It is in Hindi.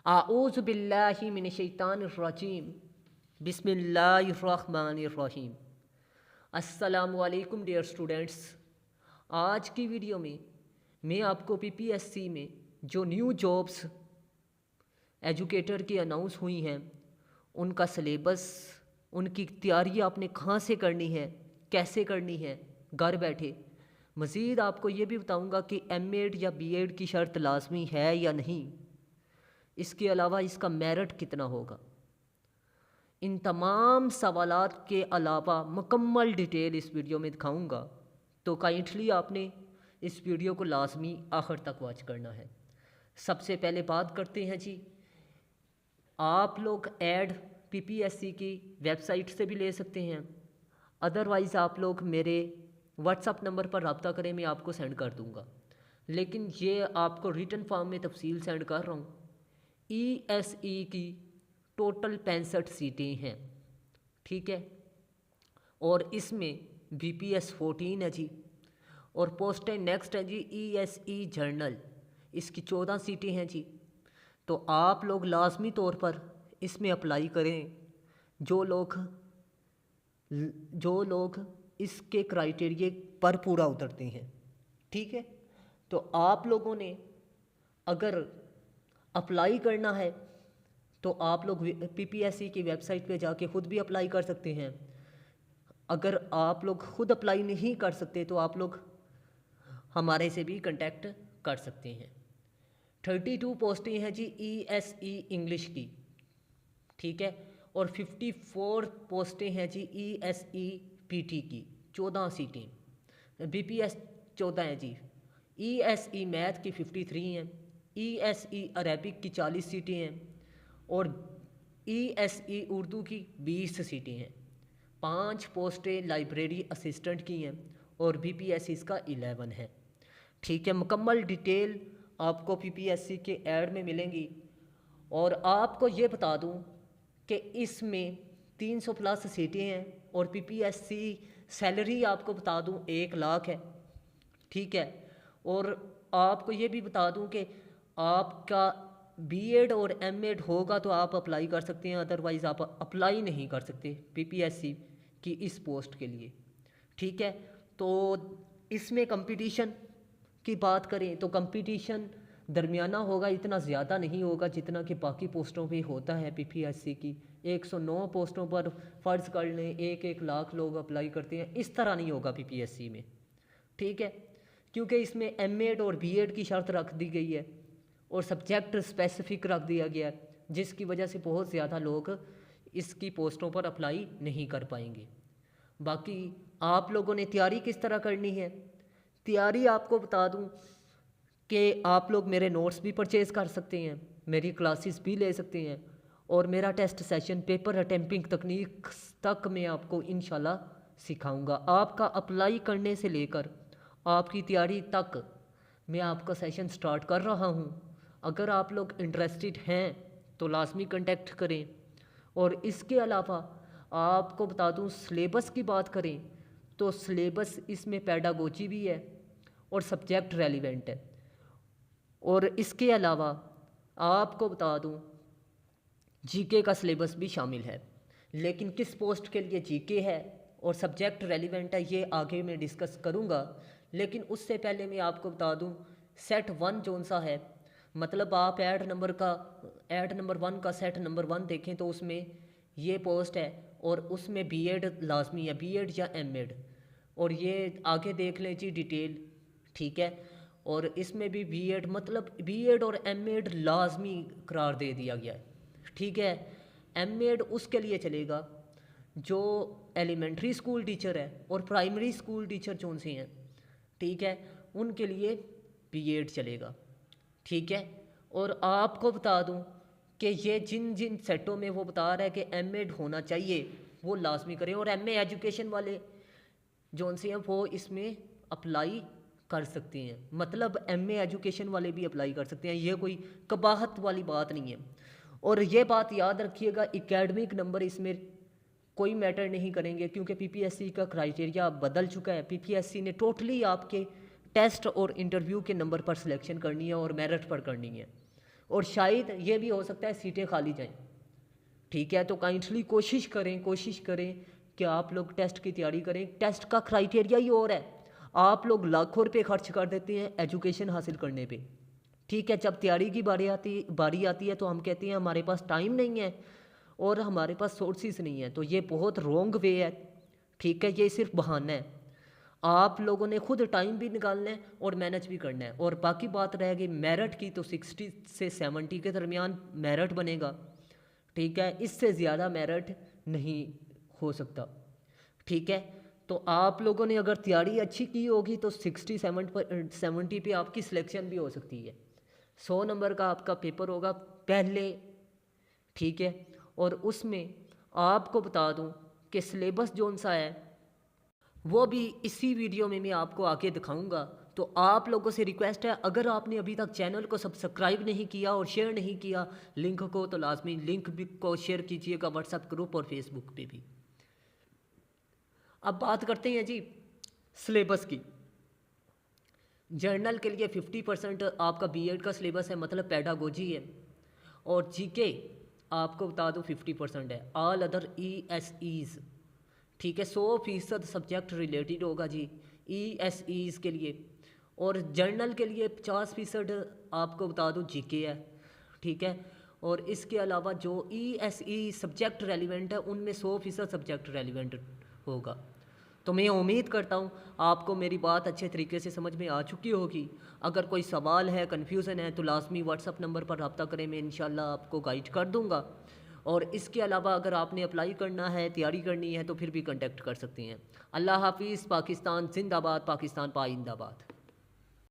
आऊज़ु बिल्लाहि मिनश्शैतानिर्रजीम बिस्मिल्लाहिर्रहमानिर्रहीम। अस्सलामु अलैकुम डियर स्टूडेंट्स। आज की वीडियो में मैं आपको पीपीएससी में जो न्यू जॉब्स एजुकेटर की अनाउंस हुई हैं उनका सिलेबस, उनकी तैयारी आपने कहाँ से करनी है, कैसे करनी है घर बैठे। मज़ीद आपको ये भी बताऊंगा कि एमएड या बीएड की शर्त लाजमी है या नहीं, इसके अलावा इसका मेरिट कितना होगा। इन तमाम सवालात के अलावा मुकम्मल डिटेल इस वीडियो में दिखाऊंगा, तो काइंडली आपने इस वीडियो को लाजमी आखिर तक वॉच करना है। सबसे पहले बात करते हैं जी, आप लोग ऐड पीपीएससी की वेबसाइट से भी ले सकते हैं, अदरवाइज़ आप लोग मेरे व्हाट्सअप नंबर पर रब्ता करें, मैं आपको सेंड कर दूंगा। लेकिन ये आपको रिटन फॉर्म में तफसील सेंड कर रहा हूँ। ईएसई की टोटल 65 सीटें हैं, ठीक है, और इसमें बीपीएस 14 है जी, और पोस्टें नेक्स्ट है जी ईएसई जर्नल, इसकी 14 सीटें हैं जी। तो आप लोग लाजमी तौर पर इसमें अप्लाई करें जो लोग इसके क्राइटेरिया पर पूरा उतरते हैं, ठीक है। तो आप लोगों ने अगर अप्लाई करना है तो आप लोग पीपीएससी की वेबसाइट पे जाके ख़ुद भी अप्लाई कर सकते हैं। अगर आप लोग ख़ुद अप्लाई नहीं कर सकते तो आप लोग हमारे से भी कांटेक्ट कर सकते हैं। 32 पोस्टें हैं जी ईएसई इंग्लिश की, ठीक है, और 54 पोस्टें हैं जी ईएसई पीटी की, 14 सीटें। बीपीएस 14 हैं जी। ईएसई मैथ की 53 हैं, ईएसई अरेबिक की 40 सीटें हैं, और ईएसई उर्दू की 20 सीटें हैं। 5 पोस्टें लाइब्रेरी असिस्टेंट की हैं, और बीपीएससी इसका 11 है, ठीक है। मुकम्मल डिटेल आपको पीपीएससी के ऐड में मिलेंगी। और आपको ये बता दूं कि इसमें 300 प्लस सीटें हैं, और पीपीएससी सैलरी आपको बता दूं 1 लाख है, ठीक है। और आपको ये भी बता दूं कि आपका बीएड और एमएड होगा तो आप अप्लाई कर सकते हैं, अदरवाइज़ आप अप्लाई नहीं कर सकते पीपीएससी की इस पोस्ट के लिए, ठीक है। तो इसमें कंपटीशन की बात करें तो कंपटीशन दरमियाना होगा, इतना ज़्यादा नहीं होगा जितना कि बाकी पोस्टों पे होता है पीपीएससी की। 109 पोस्टों पर फ़र्ज़ कर लें 1-1 लाख लोग अप्लाई करते हैं, इस तरह नहीं होगा पीपीएससी में, ठीक है। क्योंकि इसमें एमएड और बीएड की शर्त रख दी गई है और सब्जेक्ट स्पेसिफिक रख दिया गया है, जिसकी वजह से बहुत ज़्यादा लोग इसकी पोस्टों पर अप्लाई नहीं कर पाएंगे। बाकी आप लोगों ने तैयारी किस तरह करनी है, तैयारी आपको बता दूं कि आप लोग मेरे नोट्स भी परचेज़ कर सकते हैं, मेरी क्लासेस भी ले सकते हैं, और मेरा टेस्ट सेशन पेपर अटेम्प्टिंग तकनीक तक मैं आपको इंशाल्लाह सिखाऊंगा। आपका अप्लाई करने से लेकर आपकी तैयारी तक मैं आपका सेशन स्टार्ट कर रहा हूं। अगर आप लोग इंटरेस्टेड हैं तो लाजमी कांटेक्ट करें। और इसके अलावा आपको बता दूं, सिलेबस की बात करें तो सिलेबस इसमें पेडागोजी भी है और सब्जेक्ट रेलिवेंट है। और इसके अलावा आपको बता दूं, जीके का सिलेबस भी शामिल है, लेकिन किस पोस्ट के लिए जीके है और सब्जेक्ट रेलिवेंट है ये आगे मैं डिस्कस करूंगा। लेकिन उससे पहले मैं आपको बता दूं, सेट 1 कौन सा है, मतलब आप ऐड नंबर 1 का सेट नंबर 1 देखें तो उसमें ये पोस्ट है, और उसमें बीएड लाजमी है, बीएड या एमएड, और ये आगे देख लें जी डिटेल, ठीक है। और इसमें भी बीएड, मतलब बीएड और एमएड लाजमी करार दे दिया गया है, ठीक है। एमएड उसके लिए चलेगा जो एलिमेंट्री स्कूल टीचर है, और प्राइमरी स्कूल टीचर कौन से हैं, ठीक है, उनके लिए बीएड चलेगा, ठीक है। और आपको बता दूं कि ये जिन जिन सेटों में वो बता रहा है कि एमएड होना चाहिए वो लाजमी करें, और एमए एजुकेशन वाले जौन से हैं वो इसमें अप्लाई कर सकते हैं, मतलब एमए एजुकेशन वाले भी अप्लाई कर सकते हैं, ये कोई कबाहत वाली बात नहीं है। और ये बात याद रखिएगा, एकेडमिक नंबर इसमें कोई मैटर नहीं करेंगे, क्योंकि पीपीएससी का क्राइटेरिया बदल चुका है। पीपीएससी ने टोटली आपके टेस्ट और इंटरव्यू के नंबर पर सिलेक्शन करनी है और मेरिट पर करनी है, और शायद ये भी हो सकता है सीटें खाली जाएं। ठीक है, तो काइंडली कोशिश करें कि आप लोग टेस्ट की तैयारी करें। टेस्ट का क्राइटेरिया ही और है, आप लोग लाखों रुपए खर्च कर देते हैं एजुकेशन हासिल करने पे। ठीक है, जब तैयारी की बारी आती है तो हम कहते हैं हमारे पास टाइम नहीं है और हमारे पास सोर्सेज नहीं है। तो ये बहुत रॉन्ग वे है। ठीक है, ये सिर्फ बहाना है। आप लोगों ने खुद टाइम भी निकालना है और मैनेज भी करना है। और बाकी बात रह गई मेरिट की, तो 60 से 70 के दरमियान मेरिट बनेगा। ठीक है, इससे ज़्यादा मेरिट नहीं हो सकता। ठीक है, तो आप लोगों ने अगर तैयारी अच्छी की होगी तो 60-70 पे आपकी सिलेक्शन भी हो सकती है। 100 नंबर का आपका पेपर होगा पहले। ठीक है, और उसमें आपको बता दूं कि सिलेबस जौन सा है वो भी इसी वीडियो में मैं आपको आगे दिखाऊंगा। तो आप लोगों से रिक्वेस्ट है, अगर आपने अभी तक चैनल को सब्सक्राइब नहीं किया और शेयर नहीं किया लिंक को, तो लाजमी लिंक भी को शेयर कीजिएगा व्हाट्सएप ग्रुप और फेसबुक पे भी। अब बात करते हैं जी सिलेबस की। जर्नल के लिए 50% आपका बीएड का सिलेबस है, मतलब पेडागोजी है। और जीके आपको बता दूं 50% है। ऑल अदर ESEs, ठीक है, 100% सब्जेक्ट रिलेटेड होगा जी ESEs के लिए। और जर्नल के लिए 50% आपको बता दूं जीके है। ठीक है, और इसके अलावा जो ESE सब्जेक्ट रेलिवेंट है उनमें 100% सब्जेक्ट रेलिवेंट होगा। तो मैं उम्मीद करता हूँ आपको मेरी बात अच्छे तरीके से समझ में आ चुकी होगी। अगर कोई सवाल है, कन्फ्यूज़न है, तो लाजमी व्हाट्सअप नंबर पर रब्ता करें, मैं इंशाल्लाह आपको गाइड कर दूँगा। और इसके अलावा अगर आपने अप्लाई करना है, तैयारी करनी है, तो फिर भी कांटेक्ट कर सकते हैं। अल्लाह हाफिज़। पाकिस्तान जिंदाबाद, पाकिस्तान पाइंदाबाद।